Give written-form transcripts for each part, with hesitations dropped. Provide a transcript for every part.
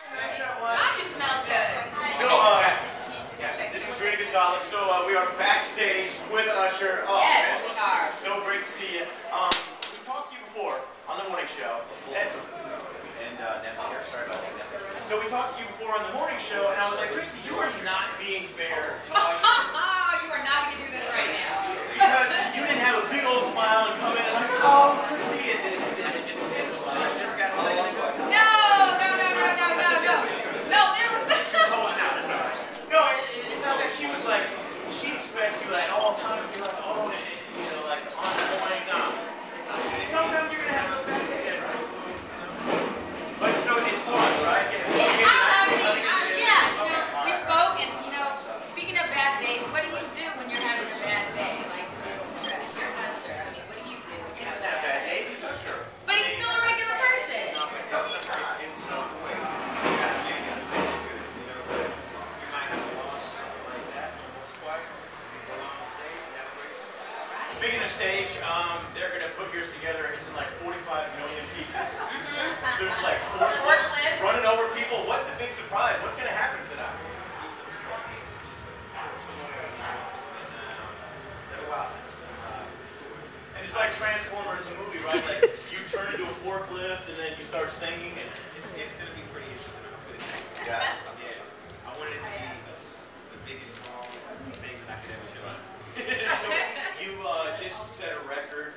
You smell good. This is Drina Gonzalez. So we are backstage with Usher. Oh, yes, man. we are. So great to see you. We talked to you before on the morning show. And Nessa here, sorry about that, Nessa. So we talked to you before on the morning show, and I was like, Christy, you are not being fair to Usher. You are not going to do this right now. Because you didn't have a big old smile and come in and like, oh, Christy, and then I just got to say, No, there was... She was holding out, it's all right. No, it's not that she was like, she expects you at all times to be like, oh, you know, like on point. No. Sometimes you're going to have those bad days. But so it's fun, right? We spoke and, you know, speaking of bad days, what do you do when you're having a bad day? Like to deal with stress? You're Usher. I mean, what do you do when you're having a bad day? He's not sure. But he's still a regular person. In some way. Speaking of stage, they're going to put yours together. It's in like 45 million pieces. There's like four clips running over people. What's the big surprise? What's going to happen tonight? And it's like Transformers, the movie, right? Like you turn into a forklift and then you start singing. And it's going to be pretty interesting. I'll put it that way. Yeah. I wanted it to be the biggest small thing that I could ever show up. So you just set a record.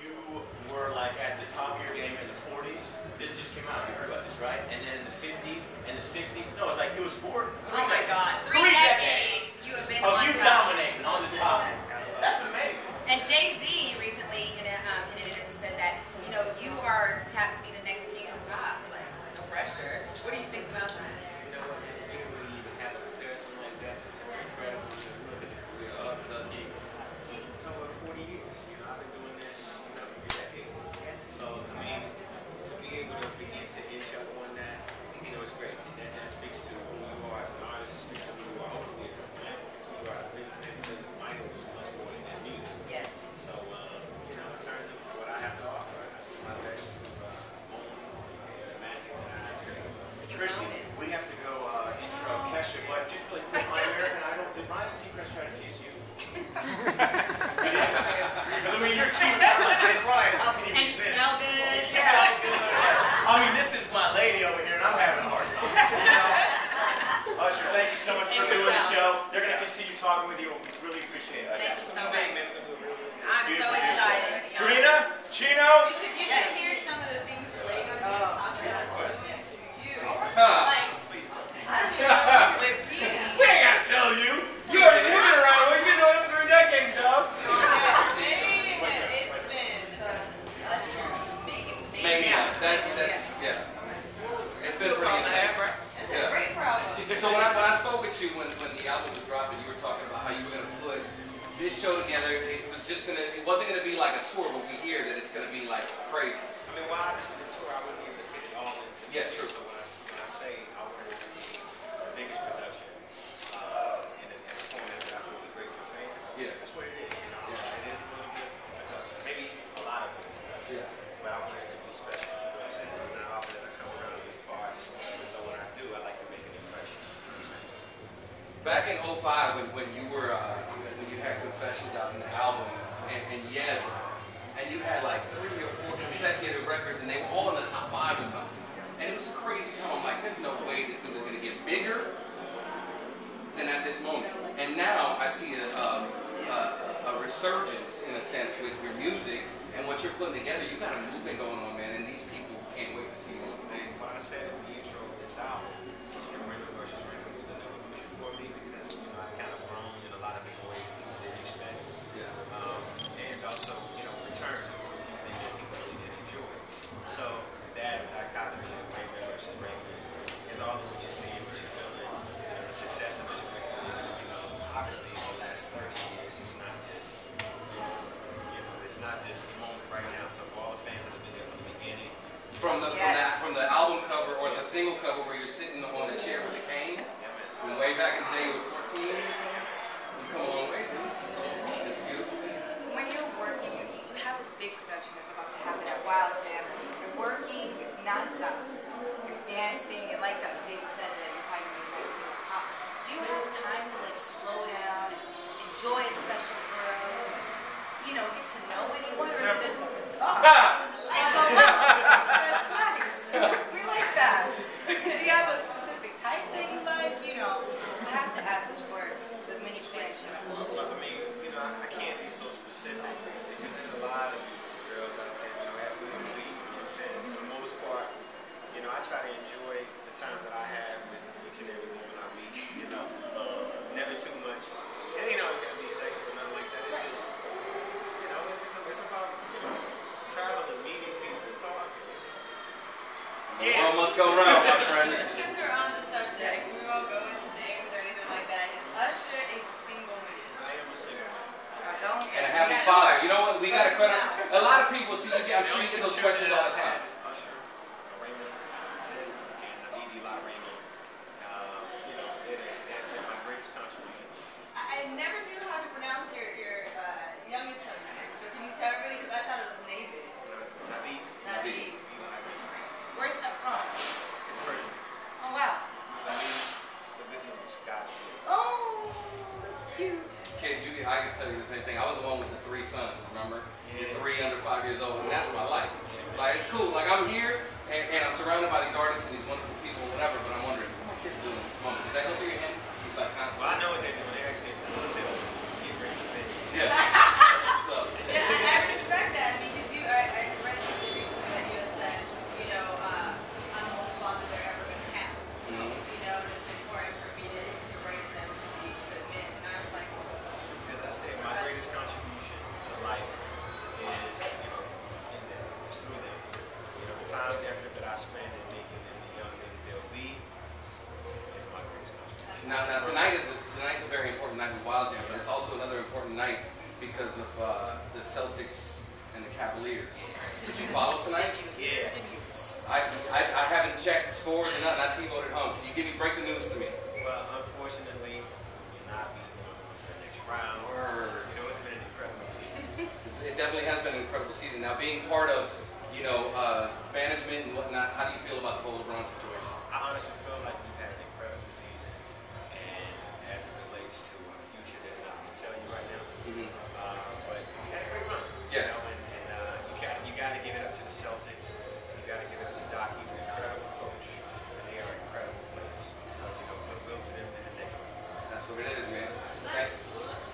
You were like at the top of your game in the 40s. This just came out. You heard about this, right? And then in the 50s and the 60s. No, it's like it was four. Oh my God! Three decades. You have been of on you top. dominating on the top. That's amazing. And Jay-Z recently in an interview said that, you know, you are tapped to be the next king of pop. Like, no pressure. What do you think about that? You know what? It's good when you even have a comparison like that. It's incredible to look at the career of the king. It's over 40 years. You know, I've been doing this, you know, for decades. So, I mean, to be able to begin to inch up on that, you know, it's great. And that speaks to who you are as an artist. It speaks to who you are. Hopefully, it's a fan. It's who you are as a businessman because Michael is so much more than just music. Yes. So, you know, in terms of what I have to offer, I see my best moment and the magic that I have created. Christy, we have to go intro Kesha, but just really quick, my American Idol, did Ryan Seacrest try to kiss you? Because, I mean, you're cute. I'm like, hey, Brian, how can you And you resist? smell good. You smell good. I mean, this is my lady over here, and I'm having a hard time. You know? Usher, thank you so much for doing the show. They're going to continue talking with you. We really appreciate it. Thank you so much. I'm so excited. Drina, Chino. You should hear some of the things the ladies are talking about doing to you. Like, I don't know, with Petey. We ain't got to tell you. You already moving around. What you doing for 3 decades, dog? It's been Usher. Maybe not. Yeah. It's been pretty insane. It's a great problem. So when I spoke with you when the album was dropping, you were talking about how you were gonna put this show together. It wasn't gonna be like a tour, but we hear that it's gonna be like crazy. I mean, well, obviously the tour, I wouldn't be able to fit it all into. Yeah, true. So when I say I wanted it to be the biggest production in a format that I feel would be great for fans. Yeah. That's what it is. You know, it is a little bit production, maybe a lot of it production. Yeah. But I want it to be special production. It's not often that I come around these parts. So when I do, I like to make an impression. Back in '05, when you were when you had Confessions out in the album and Yeah dropped, and you had like 3 or 4 consecutive records, and they were all in the top 5 or something. And it was a crazy time. I'm like, there's no way this thing is gonna get bigger than at this moment. And now I see a resurgence in a sense with your music and what you're putting together. You got a movement going on, man, and these people can't wait to see you on stage. When I said in the intro of this album, Random versus Random was an evolution for me because, you know, I kind of grown in a lot of different ways people didn't expect. Yeah. And also, you know, return to a few things that people really didn't enjoy. So that dichotomy of Random versus Random is all of what you're seeing, what you're feeling. You know, the success of this record is, you know, obviously in the last 30 years, it's not just, you know, it's not just a moment right now. So for all the fans that have been there from the beginning, From the album cover or the single cover where you're sitting on a chair with a cane, from way back in the day you were 14, you come a long way, dude. It's beautiful. When you're working, you have this big production that's about to happen at WiLDJam. You're working nonstop. You're dancing, and like Jay-Z said that you're probably gonna be next to pop. Do you have time to like slow down and enjoy a special girl? You know, get to know anyone? That's nice. We like that. Do you have a specific type that you like? You know, I have to ask this for the many fans. Well, I mean, you know, I can't be so specific because there's a lot of beautiful girls out there, you know, asking me to meet, you know what I'm saying? For the most part, you know, I try to enjoy the time that I have with each and every woman I meet, you know, never too much. It ain't always got to be sexual or nothing like that. It's just, you know, it's about, you know, traveling, meeting people. It's all I can. The world must go round, my friend. Since we're on the subject, we won't go into names or anything like that. Is Usher a single man? I am a single man. Don't. And a happy father. You know what? We got to credit a lot of people. See, I'm sure you get those questions all the time. Usher, Raymond, and Edie Raymond. You know, they're my greatest contribution. I never knew how to pronounce your youngest son's name. So can you tell everybody? Because I thought it was David. No, it's Naveed. Naveed. Where's that from? It's Persian. Oh wow. That means the good news, God's gift. Oh, that's cute. Kid, I can tell you the same thing. I was the one with the 3 sons, remember? Yeah. The 3 under 5 years old, and that's my life. Like, it's cool. Like, I'm here, and I'm surrounded by these artists and these wonderful people and whatever, but I'm wondering, what are my kids doing at this moment? Does that go through your head? Like, constantly? Well, I know what they're doing. They actually tell me, get ready for bed. Yeah. So. Yeah, I respect that because I read something recently that you had said, you know, I'm the only father they're ever going to have. Mm-hmm. You know, and it's important for me to raise them to be good men. And I was like, As I said, my greatest contribution to life is, you know, in them. It's through them. You know, the time and effort that I spend in making them the young men that they'll be is my greatest contribution. Now tonight's a very important night with WiLDJam, but it's also another important night because of the Celtics and the Cavaliers. Did you follow tonight? Yeah. I haven't checked scores or nothing. I T-voted home. Can you break the news to me? Well, unfortunately, we will not be going on to the next round. Word. You know, it's been an incredible season. It definitely has been an incredible season. Now, being part of, you know, management and whatnot, how do you feel about the whole LeBron situation? I honestly feel like we've had an incredible season, and as it relates to our future, there's nothing to tell you right now. Mm-hmm. But we had a great run. Yeah. You know, and you got to give it up to the Celtics. You got to give it up to Doc. He's an incredible coach, and they are incredible players. So, you know, we'll build to them in the next round. That's what it is, man. Okay.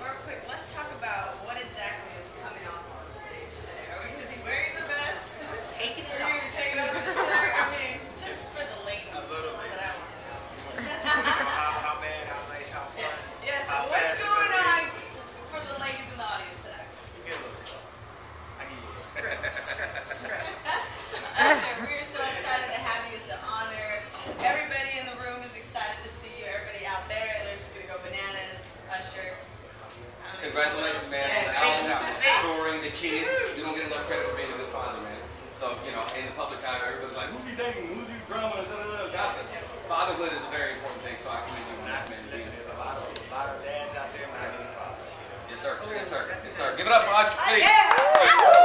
real quick, let's talk about what exactly is coming off on stage today. Are we going to be wearing the vest? Taking it Are we off. going to be taking off the shirt? I mean, just for the ladies. A little bit. That I want to know. How bad, how nice, how fun. Yeah, so how what's fast it's going gonna on for the ladies in the audience today? be. Get a little slow. I give you Usher, we are so excited to have you. It's an honor. Everybody in the room is excited to see you. Everybody out there, they're just going to go bananas. Usher. Congratulations, man, on the album, touring, the kids. You don't get enough credit for being a good father, man. So, you know, in the public eye, everybody's like, who's he dating? Who's he drama? Gossip. Fatherhood is a very important thing, so I commend you on that, man. Listen, there's a lot of dads out there not getting fathers. You know? Yes, sir. Yes, sir. Yes, sir. Give it up for Usher, please. Yeah.